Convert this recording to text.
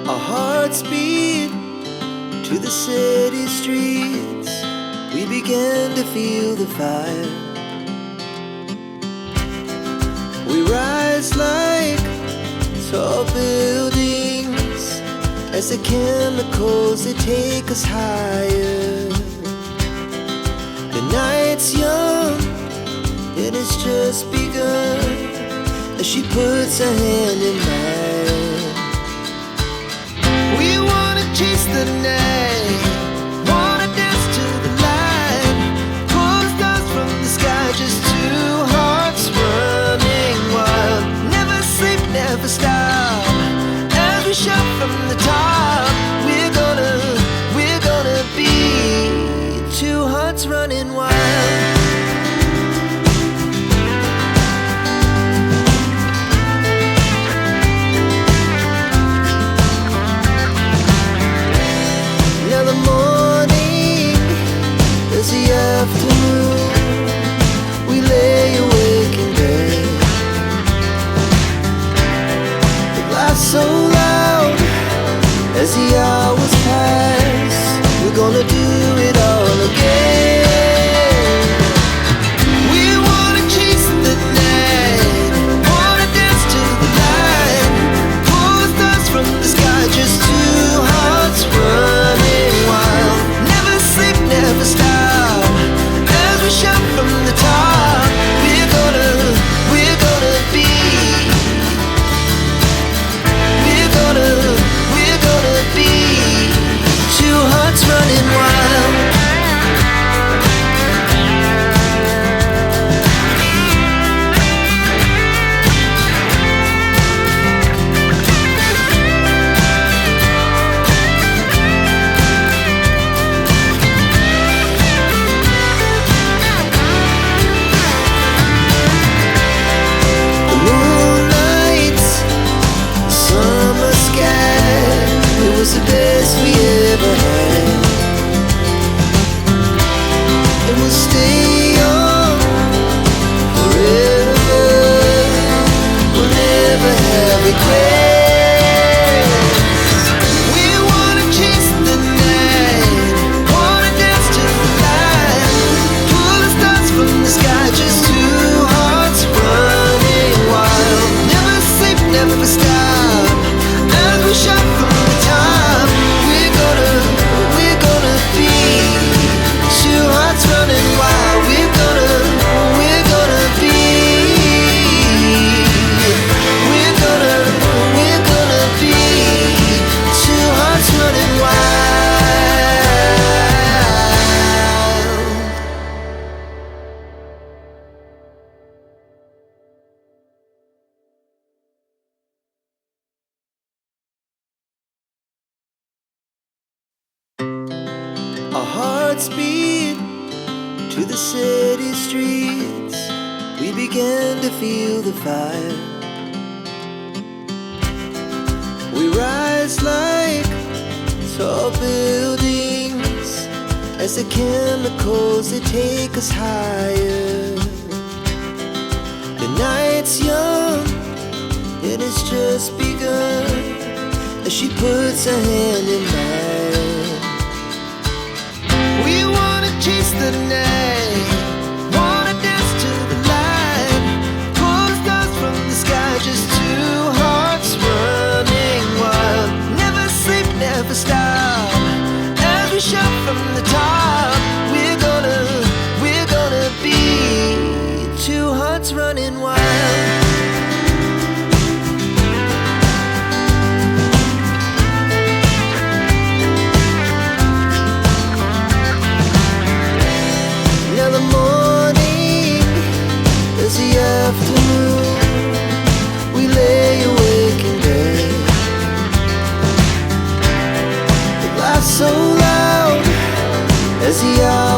Our hearts beat to the city streets. We began to feel the fire. We rise like tall buildings as the chemicals, they take us higher. The night's young, it has just begun, as she puts her hand in mine. We wanna chase the night, wanna dance to the light, pull stars from the sky, just two hearts running wild. Never sleep, never stop, as we shout from the top. We're gonna be two hearts running wild. Now the morning is the afternoon. We lay awake in bed. The glass so loud as the hours pass. We're gonna do it all again. We wanna chase the night, wanna dance to the light, pull stars from the sky, just two hearts running wild. Never sleep, never stop, as we shout from the top. We're gonna be, we're gonna be two hearts running wild. The moonlight, summer sky, it was the best we ever had. And we'll stay on forever. We'll never have regrets. We wanna chase the night, wanna dance to the light, pull the stars from the sky, just two hearts running wild. Never sleep, never stop, as we shout from the top. We're gonna be two hearts running wild. We're gonna be, we're gonna be two hearts running wild. Our hearts beat to the city streets. We began to feel the fire. We rise like tall buildings as the chemicals, they take us higher. The night's young, it has just begun, as she puts her hand in mine. We wanna chase the night, wanna dance to the light, pull stars from the sky, just two hearts running wild. Never sleep, never stop, as we shout from the top. We're gonna be two hearts running wild. Now the morning is the afternoon. We lay awake in bed. The glass so loud as the hours